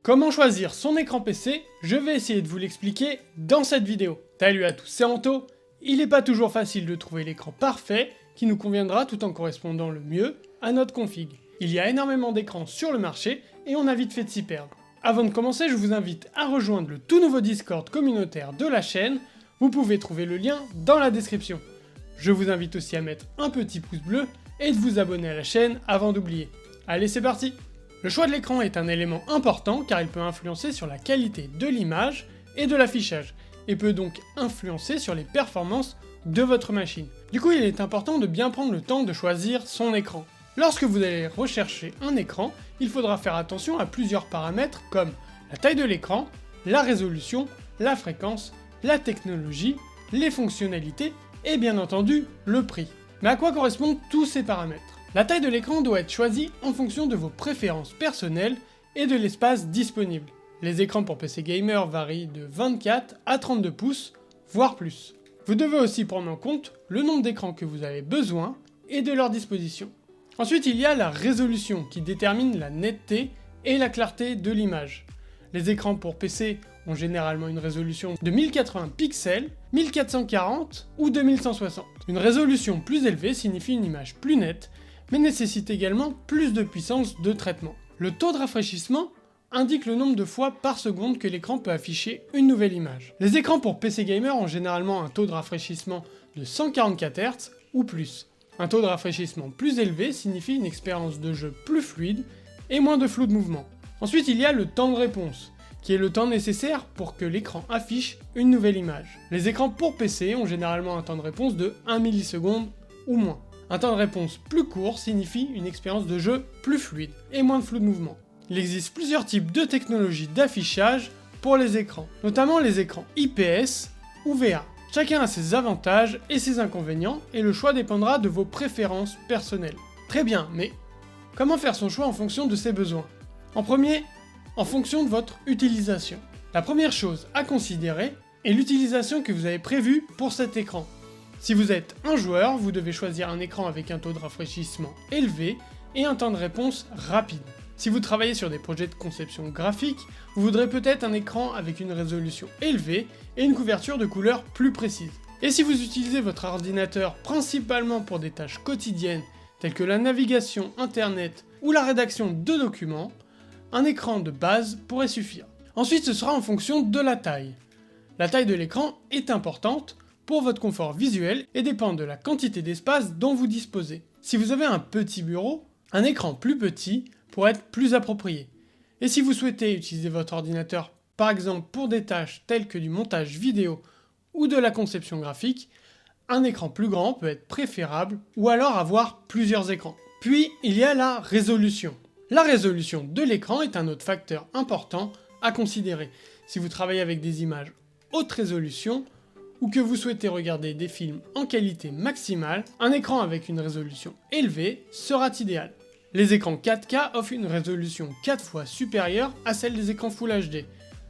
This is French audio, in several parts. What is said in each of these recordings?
Comment choisir son écran PC? Je vais essayer de vous l'expliquer dans cette vidéo. Salut à tous, c'est Anto. Il n'est pas toujours facile de trouver l'écran parfait qui nous conviendra tout en correspondant le mieux à notre config. Il y a énormément d'écrans sur le marché et on a vite fait de s'y perdre. Avant de commencer, je vous invite à rejoindre le tout nouveau Discord communautaire de la chaîne. Vous pouvez trouver le lien dans la description. Je vous invite aussi à mettre un petit pouce bleu et de vous abonner à la chaîne avant d'oublier. Allez, c'est parti! Le choix de l'écran est un élément important car il peut influencer sur la qualité de l'image et de l'affichage, et peut donc influencer sur les performances de votre machine. Du coup, il est important de bien prendre le temps de choisir son écran. Lorsque vous allez rechercher un écran, il faudra faire attention à plusieurs paramètres comme la taille de l'écran, la résolution, la fréquence, la technologie, les fonctionnalités et bien entendu le prix. Mais à quoi correspondent tous ces paramètres? La taille de l'écran doit être choisie en fonction de vos préférences personnelles et de l'espace disponible. Les écrans pour PC gamer varient de 24 à 32 pouces, voire plus. Vous devez aussi prendre en compte le nombre d'écrans que vous avez besoin et de leur disposition. Ensuite, il y a la résolution qui détermine la netteté et la clarté de l'image. Les écrans pour PC ont généralement une résolution de 1080 pixels, 1440 ou 2160. Une résolution plus élevée signifie une image plus nette, mais nécessite également plus de puissance de traitement. Le taux de rafraîchissement indique le nombre de fois par seconde que l'écran peut afficher une nouvelle image. Les écrans pour PC gamer ont généralement un taux de rafraîchissement de 144 Hz ou plus. Un taux de rafraîchissement plus élevé signifie une expérience de jeu plus fluide et moins de flou de mouvement. Ensuite, il y a le temps de réponse, qui est le temps nécessaire pour que l'écran affiche une nouvelle image. Les écrans pour PC ont généralement un temps de réponse de 1 milliseconde ou moins. Un temps de réponse plus court signifie une expérience de jeu plus fluide et moins de flou de mouvement. Il existe plusieurs types de technologies d'affichage pour les écrans, notamment les écrans IPS ou VA. Chacun a ses avantages et ses inconvénients et le choix dépendra de vos préférences personnelles. Très bien, mais comment faire son choix en fonction de ses besoins? En premier, en fonction de votre utilisation. La première chose à considérer est l'utilisation que vous avez prévue pour cet écran. Si vous êtes un joueur, vous devez choisir un écran avec un taux de rafraîchissement élevé et un temps de réponse rapide. Si vous travaillez sur des projets de conception graphique, vous voudrez peut-être un écran avec une résolution élevée et une couverture de couleurs plus précise. Et si vous utilisez votre ordinateur principalement pour des tâches quotidiennes telles que la navigation internet ou la rédaction de documents, un écran de base pourrait suffire. Ensuite, ce sera en fonction de la taille. La taille de l'écran est importante pour votre confort visuel et dépend de la quantité d'espace dont vous disposez. Si vous avez un petit bureau, un écran plus petit pourrait être plus approprié. Et si vous souhaitez utiliser votre ordinateur par exemple pour des tâches telles que du montage vidéo ou de la conception graphique, un écran plus grand peut être préférable ou alors avoir plusieurs écrans. Puis il y a la résolution. La résolution de l'écran est un autre facteur important à considérer. Si vous travaillez avec des images haute résolution, ou que vous souhaitez regarder des films en qualité maximale, un écran avec une résolution élevée sera idéal. Les écrans 4K offrent une résolution 4 fois supérieure à celle des écrans Full HD,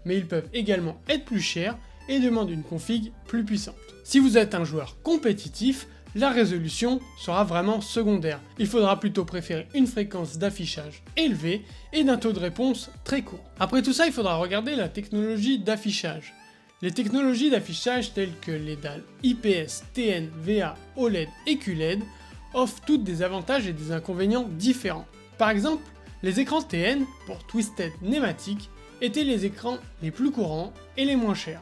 mais ils peuvent également être plus chers et demandent une config plus puissante. Si vous êtes un joueur compétitif, la résolution sera vraiment secondaire. Il faudra plutôt préférer une fréquence d'affichage élevée et d'un taux de réponse très court. Après tout ça, il faudra regarder la technologie d'affichage. Les technologies d'affichage telles que les dalles IPS, TN, VA, OLED et QLED offrent toutes des avantages et des inconvénients différents. Par exemple, les écrans TN, pour Twisted Nematic, étaient les écrans les plus courants et les moins chers.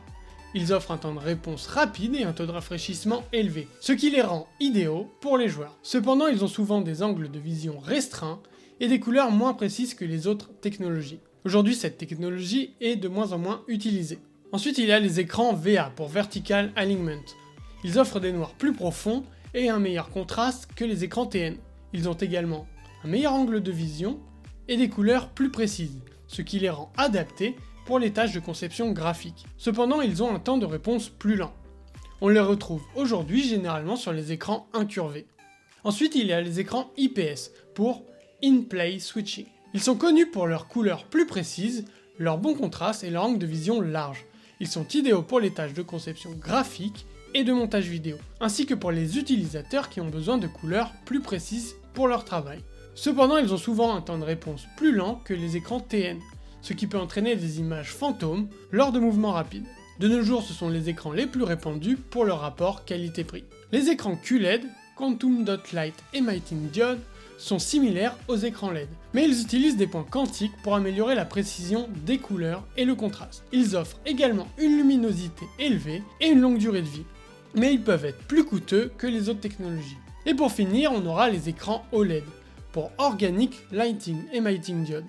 Ils offrent un temps de réponse rapide et un taux de rafraîchissement élevé, ce qui les rend idéaux pour les joueurs. Cependant, ils ont souvent des angles de vision restreints et des couleurs moins précises que les autres technologies. Aujourd'hui, cette technologie est de moins en moins utilisée. Ensuite, il y a les écrans VA pour Vertical Alignment. Ils offrent des noirs plus profonds et un meilleur contraste que les écrans TN. Ils ont également un meilleur angle de vision et des couleurs plus précises, ce qui les rend adaptés pour les tâches de conception graphique. Cependant, ils ont un temps de réponse plus lent. On les retrouve aujourd'hui généralement sur les écrans incurvés. Ensuite, il y a les écrans IPS pour In-Play Switching. Ils sont connus pour leurs couleurs plus précises, leur bon contraste et leur angle de vision large. Ils sont idéaux pour les tâches de conception graphique et de montage vidéo, ainsi que pour les utilisateurs qui ont besoin de couleurs plus précises pour leur travail. Cependant, ils ont souvent un temps de réponse plus lent que les écrans TN, ce qui peut entraîner des images fantômes lors de mouvements rapides. De nos jours, ce sont les écrans les plus répandus pour leur rapport qualité-prix. Les écrans QLED, Quantum Dot Light Emitting Diode, sont similaires aux écrans LED, mais ils utilisent des points quantiques pour améliorer la précision des couleurs et le contraste. Ils offrent également une luminosité élevée et une longue durée de vie, mais ils peuvent être plus coûteux que les autres technologies. Et pour finir, on aura les écrans OLED, pour Organic Lighting Emitting Diode.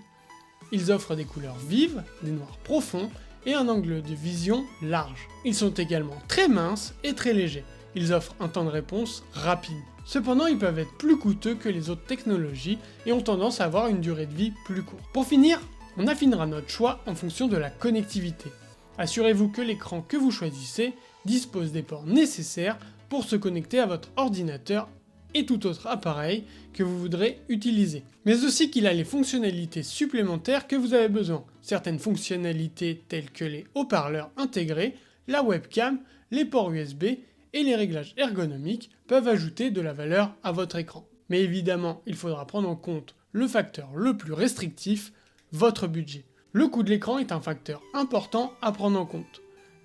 Ils offrent des couleurs vives, des noirs profonds et un angle de vision large. Ils sont également très minces et très légers. Ils offrent un temps de réponse rapide. Cependant, ils peuvent être plus coûteux que les autres technologies et ont tendance à avoir une durée de vie plus courte. Pour finir, on affinera notre choix en fonction de la connectivité. Assurez-vous que l'écran que vous choisissez dispose des ports nécessaires pour se connecter à votre ordinateur et tout autre appareil que vous voudrez utiliser. Mais aussi qu'il a les fonctionnalités supplémentaires que vous avez besoin. Certaines fonctionnalités telles que les haut-parleurs intégrés, la webcam, les ports USB et les réglages ergonomiques peuvent ajouter de la valeur à votre écran. Mais évidemment, il faudra prendre en compte le facteur le plus restrictif, votre budget. Le coût de l'écran est un facteur important à prendre en compte.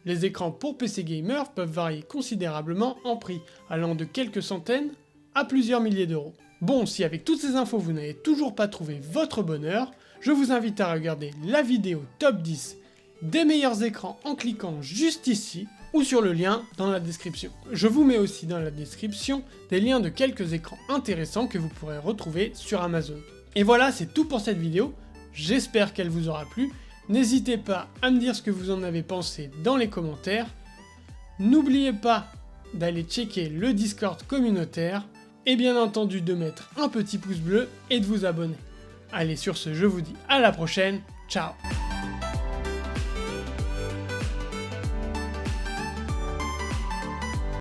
Les écrans pour PC gamer peuvent varier considérablement en prix, allant de quelques centaines à plusieurs milliers d'euros. Bon, si avec toutes ces infos vous n'avez toujours pas trouvé votre bonheur, je vous invite à regarder la vidéo top 10 des meilleurs écrans en cliquant juste ici ou sur le lien dans la description. Je vous mets aussi dans la description des liens de quelques écrans intéressants que vous pourrez retrouver sur Amazon. Et voilà, c'est tout pour cette vidéo, j'espère qu'elle vous aura plu. N'hésitez pas à me dire ce que vous en avez pensé dans les commentaires. N'oubliez pas d'aller checker le Discord communautaire et bien entendu de mettre un petit pouce bleu et de vous abonner. Allez, sur ce, je vous dis à la prochaine, ciao!